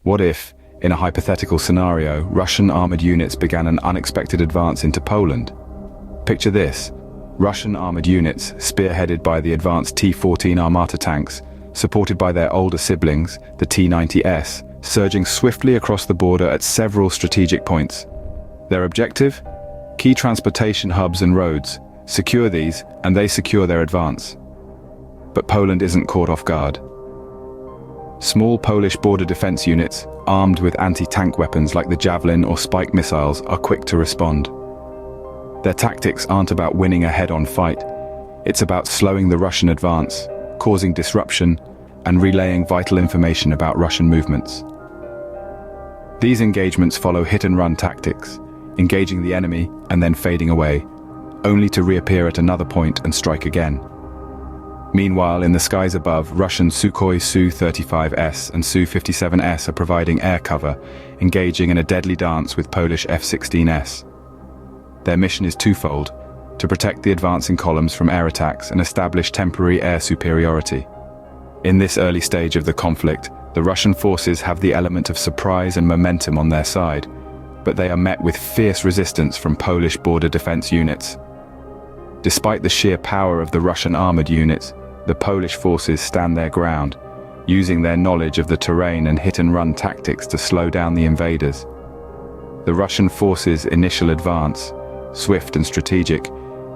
What if, in a hypothetical scenario, Russian armored units began an unexpected advance into Poland? Picture this: Russian armored units, spearheaded by the advanced T-14 Armata tanks, supported by their older siblings, the T-90S, surging swiftly across the border at several strategic points. Their objective? Key transportation hubs and roads. Secure these, and they secure their advance. But Poland isn't caught off guard. Small Polish border defense units, armed with anti-tank weapons like the Javelin or Spike missiles, are quick to respond. Their tactics aren't about winning a head-on fight. It's about slowing the Russian advance, causing disruption, and relaying vital information about Russian movements. These engagements follow hit-and-run tactics, engaging the enemy and then fading away, only to reappear at another point and strike again. Meanwhile, in the skies above, Russian Sukhoi Su-35S and Su-57S are providing air cover, engaging in a deadly dance with Polish F-16S. Their mission is twofold: to protect the advancing columns from air attacks and establish temporary air superiority. In this early stage of the conflict, the Russian forces have the element of surprise and momentum on their side, but they are met with fierce resistance from Polish border defense units. Despite the sheer power of the Russian armored units, the Polish forces stand their ground, using their knowledge of the terrain and hit-and-run tactics to slow down the invaders. The Russian forces' initial advance, swift and strategic,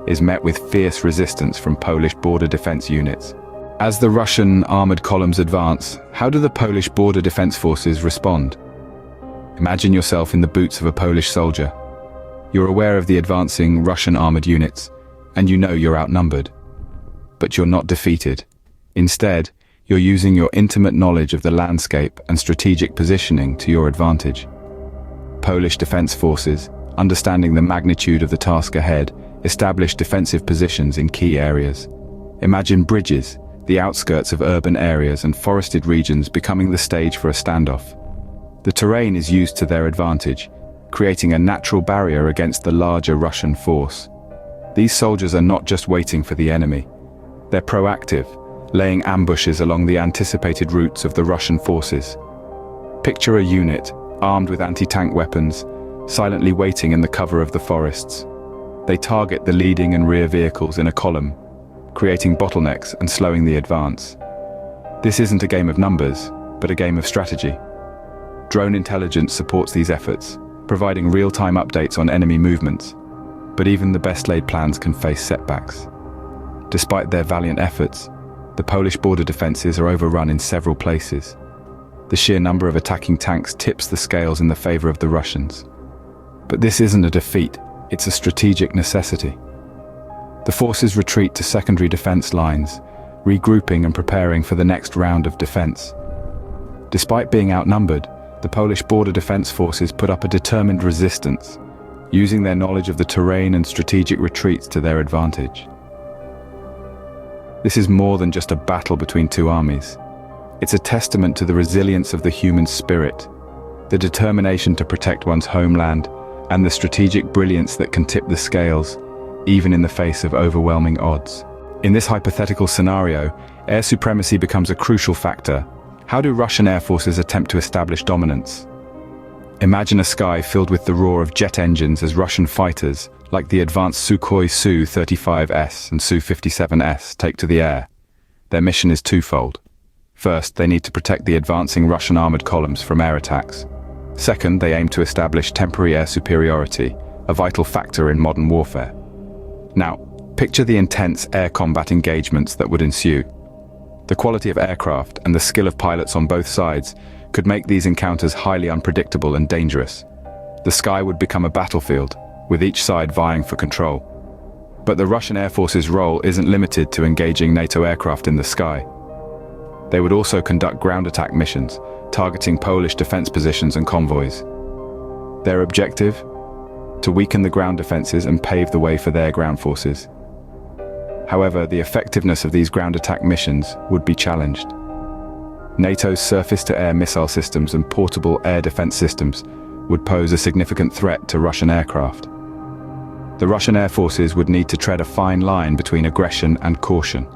is met with fierce resistance from Polish border defense units. As the Russian armored columns advance, how do the Polish border defense forces respond? Imagine yourself in the boots of a Polish soldier. You're aware of the advancing Russian armored units, and you know you're outnumbered. But you're not defeated. Instead, you're using your intimate knowledge of the landscape and strategic positioning to your advantage. Polish defense forces, understanding the magnitude of the task ahead, establish defensive positions in key areas. Imagine bridges, the outskirts of urban areas and forested regions becoming the stage for a standoff. The terrain is used to their advantage, creating a natural barrier against the larger Russian force. These soldiers are not just waiting for the enemy. They're proactive, laying ambushes along the anticipated routes of the Russian forces. Picture a unit, armed with anti-tank weapons, silently waiting in the cover of the forests. They target the leading and rear vehicles in a column, creating bottlenecks and slowing the advance. This isn't a game of numbers, but a game of strategy. Drone intelligence supports these efforts, providing real-time updates on enemy movements. But even the best-laid plans can face setbacks. Despite their valiant efforts, the Polish border defenses are overrun in several places. The sheer number of attacking tanks tips the scales in the favor of the Russians. But this isn't a defeat, it's a strategic necessity. The forces retreat to secondary defense lines, regrouping and preparing for the next round of defense. Despite being outnumbered, the Polish border defense forces put up a determined resistance, using their knowledge of the terrain and strategic retreats to their advantage. This is more than just a battle between two armies. It's a testament to the resilience of the human spirit, the determination to protect one's homeland, and the strategic brilliance that can tip the scales, even in the face of overwhelming odds. In this hypothetical scenario, air supremacy becomes a crucial factor. How do Russian air forces attempt to establish dominance? Imagine a sky filled with the roar of jet engines as Russian fighters, like the advanced Sukhoi Su-35S and Su-57S, take to the air. Their mission is twofold. First, they need to protect the advancing Russian armored columns from air attacks. Second, they aim to establish temporary air superiority, a vital factor in modern warfare. Now, picture the intense air combat engagements that would ensue. The quality of aircraft and the skill of pilots on both sides could make these encounters highly unpredictable and dangerous. The sky would become a battlefield, with each side vying for control. But the Russian Air Force's role isn't limited to engaging NATO aircraft in the sky. They would also conduct ground attack missions, targeting Polish defense positions and convoys. Their objective? To weaken the ground defenses and pave the way for their ground forces. However, the effectiveness of these ground attack missions would be challenged. NATO's surface-to-air missile systems and portable air defense systems would pose a significant threat to Russian aircraft. The Russian air forces would need to tread a fine line between aggression and caution.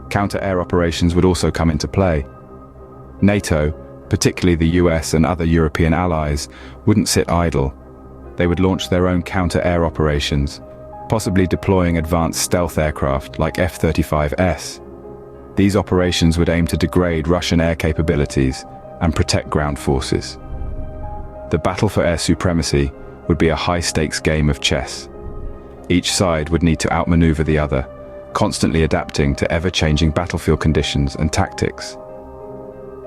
Counter-air operations would also come into play. NATO, particularly the US and other European allies, wouldn't sit idle. They would launch their own counter-air operations, possibly deploying advanced stealth aircraft like F-35S. These operations would aim to degrade Russian air capabilities and protect ground forces. The battle for air supremacy would be a high-stakes game of chess. Each side would need to outmaneuver the other, constantly adapting to ever-changing battlefield conditions and tactics.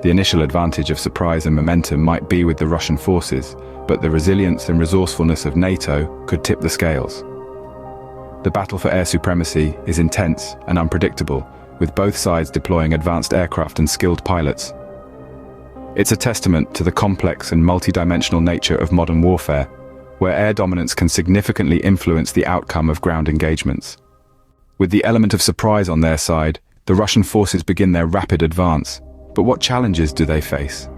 The initial advantage of surprise and momentum might be with the Russian forces, but the resilience and resourcefulness of NATO could tip the scales. The battle for air supremacy is intense and unpredictable, with both sides deploying advanced aircraft and skilled pilots. It's a testament to the complex and multi-dimensional nature of modern warfare, where air dominance can significantly influence the outcome of ground engagements. With the element of surprise on their side, the Russian forces begin their rapid advance. But what challenges do they face?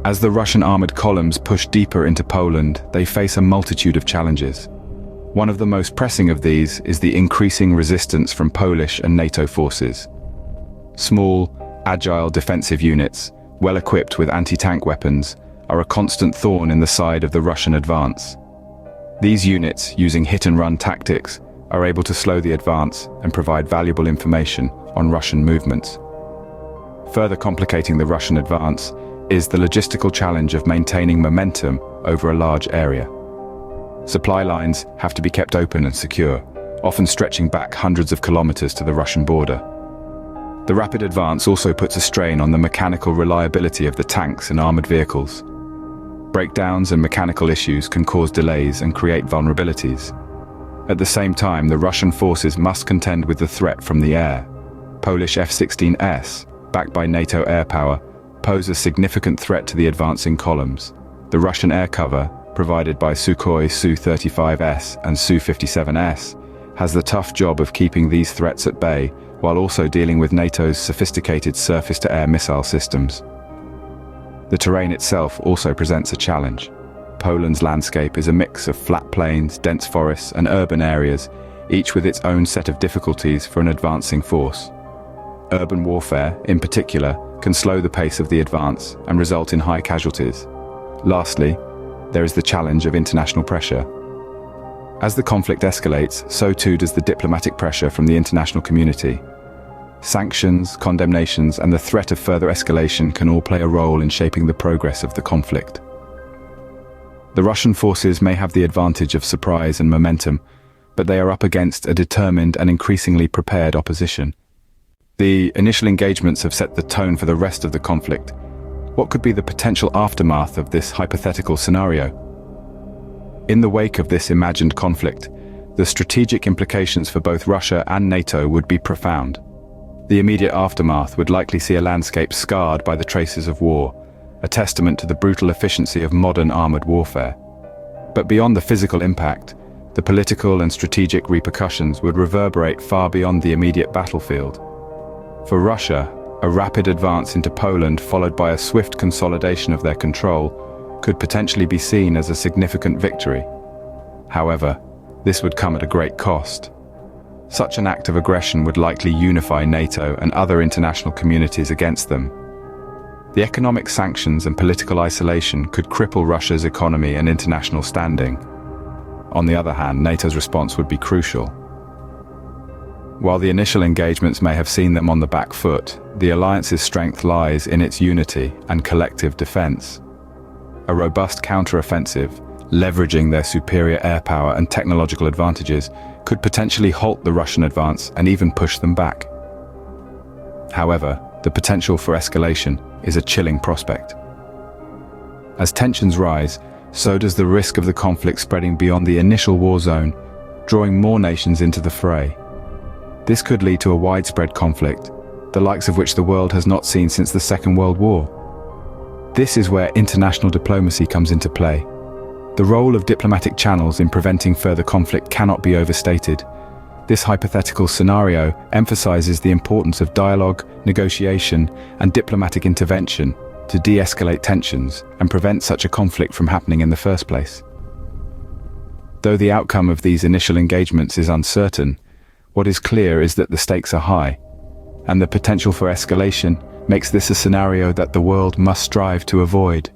As the Russian armored columns push deeper into Poland, they face a multitude of challenges. One of the most pressing of these is the increasing resistance from Polish and NATO forces. Small, agile defensive units, well equipped with anti-tank weapons, are a constant thorn in the side of the Russian advance. These units, using hit-and-run tactics, are able to slow the advance and provide valuable information on Russian movements. Further complicating the Russian advance is the logistical challenge of maintaining momentum over a large area. Supply lines have to be kept open and secure, often stretching back hundreds of kilometers to the Russian border. The rapid advance also puts a strain on the mechanical reliability of the tanks and armored vehicles. Breakdowns and mechanical issues can cause delays and create vulnerabilities. At the same time, the Russian forces must contend with the threat from the air. Polish F-16S, backed by NATO air power, pose a significant threat to the advancing columns. The Russian air cover, provided by Sukhoi Su-35S and Su-57S, has the tough job of keeping these threats at bay while also dealing with NATO's sophisticated surface-to-air missile systems. The terrain itself also presents a challenge. Poland's landscape is a mix of flat plains, dense forests, and urban areas, each with its own set of difficulties for an advancing force. Urban warfare, in particular, can slow the pace of the advance and result in high casualties. Lastly, there is the challenge of international pressure. As the conflict escalates, so too does the diplomatic pressure from the international community. Sanctions, condemnations, and the threat of further escalation can all play a role in shaping the progress of the conflict. The Russian forces may have the advantage of surprise and momentum, but they are up against a determined and increasingly prepared opposition. The initial engagements have set the tone for the rest of the conflict. What could be the potential aftermath of this hypothetical scenario? In the wake of this imagined conflict, the strategic implications for both Russia and NATO would be profound. The immediate aftermath would likely see a landscape scarred by the traces of war, a testament to the brutal efficiency of modern armored warfare. But beyond the physical impact, the political and strategic repercussions would reverberate far beyond the immediate battlefield. For Russia, a rapid advance into Poland followed by a swift consolidation of their control could potentially be seen as a significant victory. However, this would come at a great cost. Such an act of aggression would likely unify NATO and other international communities against them. The economic sanctions and political isolation could cripple Russia's economy and international standing. On the other hand, NATO's response would be crucial. While the initial engagements may have seen them on the back foot, the alliance's strength lies in its unity and collective defense. A robust counter-offensive, leveraging their superior air power and technological advantages, could potentially halt the Russian advance and even push them back. However, the potential for escalation is a chilling prospect. As tensions rise, so does the risk of the conflict spreading beyond the initial war zone, drawing more nations into the fray. This could lead to a widespread conflict, the likes of which the world has not seen since the Second World War. This is where international diplomacy comes into play. The role of diplomatic channels in preventing further conflict cannot be overstated. This hypothetical scenario emphasizes the importance of dialogue, negotiation, and diplomatic intervention to de-escalate tensions and prevent such a conflict from happening in the first place. Though the outcome of these initial engagements is uncertain, what is clear is that the stakes are high, and the potential for escalation makes this a scenario that the world must strive to avoid.